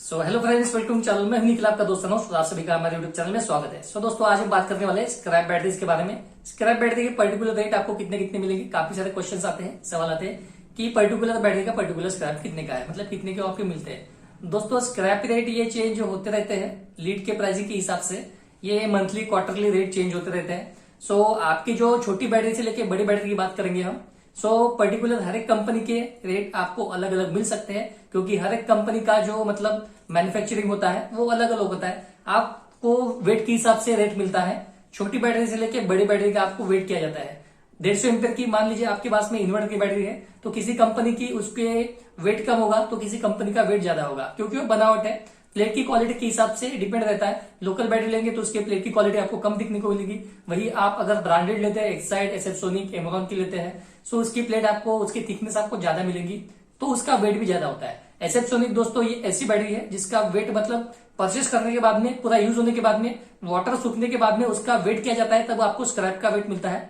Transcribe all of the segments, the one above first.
Hello friends, welcome channel में निखिल आपका दोस्त हूं। आप सभी का हमारे यूट्यूब चैनल में स्वागत है। दोस्तों आज हम बात करने वाले हैं स्क्रैप बैटरीज के बारे में। स्क्रैप बैटरी की पर्टिकुलर रेट आपको कितने कितने मिलेगी। काफी सारे क्वेश्चंस आते हैं, सवाल आते हैं कि पर्टिकुलर बैटरी का पर्टिकुलर स्क्रैप कितने का है, मतलब कितने के आपके मिलते हैं। दोस्तों स्क्रैप रेट ये चेंज होते रहते हैं लीड के प्राइसिंग के हिसाब से। ये मंथली क्वार्टरली रेट चेंज होते रहते हैं। आपकी जो छोटी बैटरी से लेके बड़ी बैटरी की बात करेंगे हम। पर्टिकुलर हर एक कंपनी के रेट आपको अलग अलग मिल सकते हैं, क्योंकि हर एक कंपनी का जो मतलब मैन्युफैक्चरिंग होता है वो अलग अलग होता है। आपको वेट के हिसाब से रेट मिलता है। छोटी बैटरी से लेके बड़ी बैटरी का आपको वेट किया जाता है। 150 एम्पियर की मान लीजिए आपके पास में इन्वर्टर की बैटरी है, तो किसी कंपनी की उसके वेट कम होगा तो किसी कंपनी का वेट ज्यादा होगा, क्योंकि वो बनावट है। प्लेट की क्वालिटी के हिसाब से डिपेंड रहता है। लोकल बैटरी लेंगे तो उसके प्लेट की क्वालिटी आपको कम दिखने को मिलेगी। वही आप अगर ब्रांडेड लेते हैं, एक्साइड, एसएफ एमरॉन की लेते हैं, सो उसकी प्लेट आपको, उसकी थिकनेस आपको ज्यादा मिलेगी, तो उसका वेट भी ज्यादा होता है। एसएफ दोस्तों ये ऐसी बैटरी है जिसका वेट मतलब परचेस करने के बाद में, पूरा यूज होने के बाद में, वाटर सूखने के बाद में उसका वेट किया जाता है, तब आपको स्क्रैप का वेट मिलता है।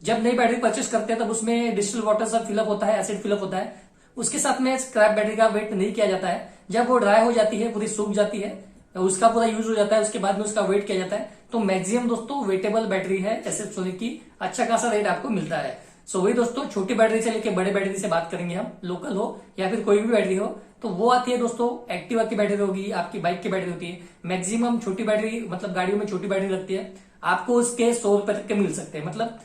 जब नई बैटरी परचेस करते हैं तब उसमें डिस्टिल वाटर सब फिलअप होता है, एसिड फिलअप होता है, उसके साथ में स्क्रैप बैटरी का वेट नहीं किया जाता है। जब वो ड्राई हो जाती है, पूरी सूख जाती है, उसका पूरा यूज हो जाता है, उसके बाद में उसका वेट किया जाता है। तो मैक्सिमम दोस्तों वेटेबल बैटरी है एसएफ की, अच्छा खासा रेट आपको मिलता है। वही दोस्तों छोटी बैटरी से लेके बड़े बैटरी से बात करेंगे हम, लोकल हो या फिर कोई भी बैटरी हो, तो वो आती है दोस्तों एक्टिवा की बैटरी होगी, आपकी बाइक की बैटरी होती है। मैक्सिमम छोटी बैटरी मतलब गाड़ियों में छोटी बैटरी लगती है, आपको उसके 100 रुपए तक के मिल सकते हैं। मतलब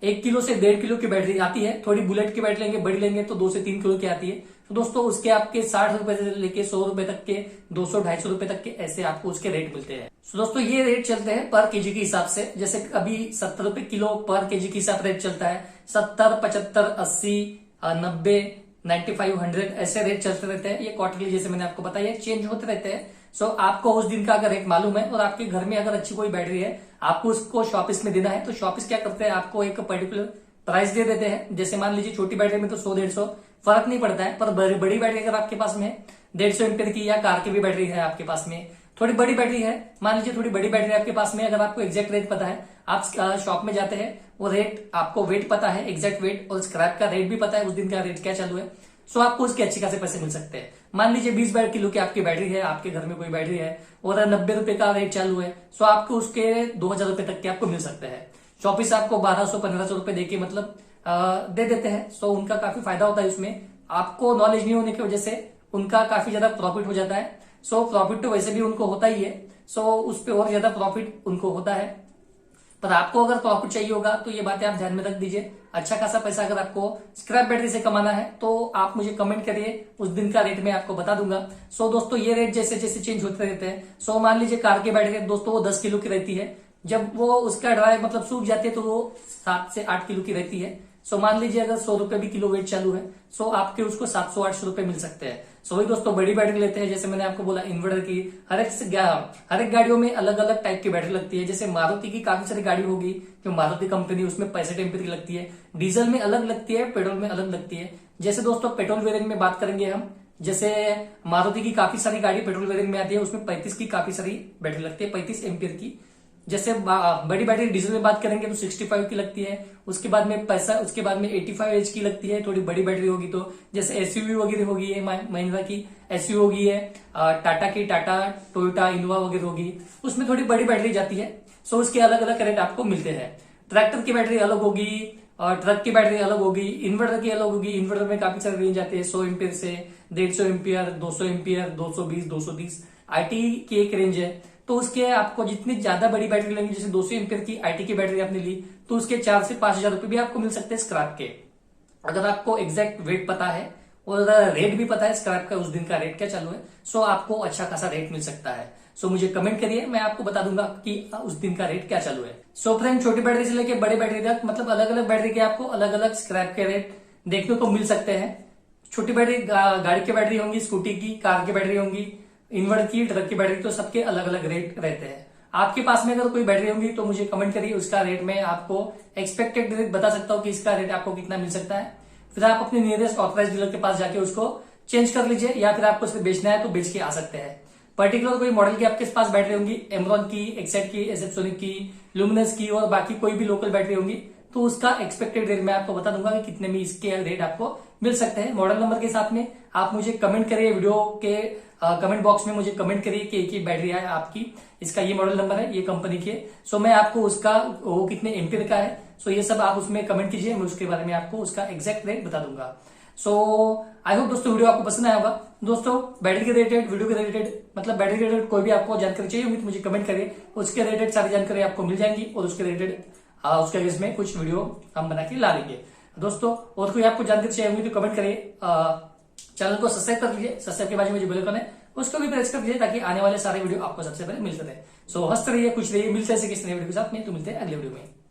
1 किलो से 1.5 किलो की बैटरी आती है। थोड़ी बुलेट की बैटरी लेंगे, बड़ी लेंगे तो 2 से 3 किलो की आती है। तो दोस्तों उसके आपके 60 रुपए से लेके 100 रुपए तक के, 200-250 रुपए तक के ऐसे आपको उसके रेट मिलते हैं। दोस्तों ये रेट चलते हैं पर केजी के हिसाब से। जैसे अभी 70 रुपए किलो पर केजी के हिसाब रेट चलता है। 70, 75, 80, 90, 95, 100 ऐसे रेट चलते रहते हैं। ये क्वार्टरली जैसे मैंने आपको बताया चेंज होते रहते हैं। आपको उस दिन का अगर रेट मालूम है और आपके घर में अगर अच्छी कोई बैटरी है, आपको उसको शॉपिस में देना है, तो शॉपिस क्या करते हैं, आपको एक पर्टिकुलर प्राइस दे देते हैं। जैसे मान लीजिए छोटी बैटरी में तो 100-150 फर्क नहीं पड़ता है, पर बड़ी बैटरी अगर आपके पास में 150 एम्पियर की या कार की भी बैटरी है आपके पास में, थोड़ी बड़ी बैटरी है, मान लीजिए थोड़ी बड़ी बैटरी आपके पास में, अगर आपको एग्जैक्ट रेट पता है, आप शॉप में जाते हैं, वो रेट आपको वेट पता है, एग्जैक्ट वेट, और स्क्रैप का रेट भी पता है, उस दिन का रेट क्या चालू है, आपको उसके अच्छे खासे पैसे मिल सकते हैं। मान लीजिए 20 किलो की आपकी बैटरी है, आपके घर में कोई बैटरी है और 90 रुपए का रेट चालू है, आपको उसके 2000 रुपए तक के आपको मिल सकते हैं। शॉपिस आपको 1200-1500 रुपए देके मतलब दे देते हैं। उनका काफी फायदा होता है उसमें। आपको नॉलेज नहीं होने की वजह से उनका काफी ज्यादा प्रॉफिट हो जाता है। प्रॉफिट तो वैसे भी उनको होता ही है, उस पर और ज्यादा प्रॉफिट उनको होता है। पर आपको अगर प्रॉफिट चाहिए होगा तो ये बातें आप ध्यान में रख दीजिए। अच्छा खासा पैसा अगर आपको स्क्रैप बैटरी से कमाना है तो आप मुझे कमेंट करिए, उस दिन का रेट मैं आपको बता दूंगा। दोस्तों ये रेट जैसे जैसे चेंज होते रहते हैं। मान लीजिए कार की बैटरी दोस्तों वो 10 किलो की रहती है, जब वो उसका ड्राई मतलब सूख जाती है तो वो 7 से 8 किलो की रहती है। मान लीजिए अगर 100 रुपए भी किलो वेट चालू है, आपके उसको 700-800 रुपए मिल सकते हैं। वही दोस्तों बड़ी बैटरी लेते हैं, जैसे मैंने आपको बोला इन्वर्टर की, हर एक गाड़ियों में अलग अलग टाइप की बैटरी लगती है। जैसे मारुति की काफी सारी गाड़ी होगी, जो मारुति कंपनी, उसमें 65 एम्पीयर की लगती है। डीजल में अलग लगती है, पेट्रोल में अलग लगती है। जैसे दोस्तों पेट्रोल वेरिएंट में बात करेंगे हम, जैसे मारुति की काफी सारी गाड़ी पेट्रोल वेरिएंट में आती है, उसमें 35 की काफी सारी बैटरी लगती है, 35 एम्पीयर की। जैसे बड़ी बैटरी डीजल में बात करेंगे तो 65 की लगती है। उसके बाद में 85 एच की लगती है, थोड़ी बड़ी बैटरी होगी तो। जैसे एसयूवी वगैरह होगी है, महिंद्रा की एसयूवी होगी है, टाटा की टोयोटा इनोवा वगैरह होगी, उसमें थोड़ी बड़ी बैटरी जाती है। उसके अलग अलग रेट आपको मिलते हैं। ट्रैक्टर की बैटरी अलग होगी और ट्रक की बैटरी अलग होगी, इन्वर्टर की अलग होगी। इन्वर्टर में काफी सारे रेंज आते हैं, 100 एम्पियर से 150 एम्पियर, 200 एम्पियर, 220, 230। आईटी की एक रेंज है, तो उसके आपको जितनी ज्यादा बड़ी बैटरी लेंगे, जैसे 200 एम्पियर की आईटी की बैटरी आपने ली, तो उसके 4 से 5 हजार रुपए भी आपको मिल सकते हैं स्क्रैप के, अगर आपको एग्जैक्ट वेट पता है और रेट भी पता है स्क्रैप का, उस दिन का रेट क्या चालू है। आपको अच्छा खासा रेट मिल सकता है। मुझे कमेंट करिए, मैं आपको बता दूंगा कि उस दिन का रेट क्या चालू है। फ्रेंड छोटी बैटरी से लेकर बड़ी बैटरी तक, मतलब अलग अलग बैटरी के आपको अलग अलग स्क्रैप के रेट देखने को मिल सकते हैं। छोटी बैटरी गाड़ी की बैटरी होंगी, स्कूटी की, कार की बैटरी होंगी, इन्वर्टर की, ट्रक की बैटरी, तो सबके अलग अलग रेट रहते हैं। आपके पास में अगर कोई बैटरी होंगी तो मुझे कमेंट करिए, उसका रेट मैं आपको एक्सपेक्टेड रेट बता सकता हूँ कि इसका रेट आपको कितना मिल सकता है। फिर आप अपने नियरेस्ट ऑथराइज डीलर के पास जाके उसको चेंज कर लीजिए, या फिर आपको उसको बेचना है तो बेच के आ सकते हैं। पर्टिकुलर कोई मॉडल की आपके पास बैटरी होंगी, एमरॉन की, एक्साइड की, एसएफ की, लुमिनस की और बाकी कोई भी लोकल बैटरी होंगी, तो उसका एक्सपेक्टेड रेट मैं आपको बता दूंगा कि कितने में इसके रेट आपको मिल सकते हैं। मॉडल नंबर के साथ में आप मुझे कमेंट करिए, वीडियो के कमेंट बॉक्स में मुझे कमेंट करिए कि एक ही बैटरी है आपकी, इसका ये मॉडल नंबर है, ये कंपनी की है। सो मैं आपको उसका वो कितने एम्पीयर का है, सो ये सब आप उसमें कमेंट कीजिए, मैं उसके बारे में आपको उसका एग्जैक्ट रेट बता दूंगा। सो आई होप दोस्तों वीडियो आपको पसंद आया होगा। दोस्तों बैटरी के रिलेटेड, वीडियो के रिलेटेड, मतलब बैटरी के रिलेटेड कोई भी आपको जानकारी चाहिए होगी तो मुझे कमेंट करिए, उसके रिलेटेड सारी जानकारी आपको मिल जाएंगी और उसके रिलेटेड उसके अगेंस्ट में कुछ वीडियो हम बना के ला लेंगे। दोस्तों और कोई आपको जानकारी चाहिए होगी तो कमेंट करिए। चैनल को सब्सक्राइब कर लीजिए, सब्सक्राइब के बाद में जो बेल आइकन है उसको भी प्रेस कर दीजिए ताकि आने वाले सारे वीडियो आपको सबसे पहले मिलते रहे। सो हंसते रहिए, खुश रहिए, मिलते हैं किसी नए वीडियो के साथ में, तो मिलते हैं अगले वीडियो में।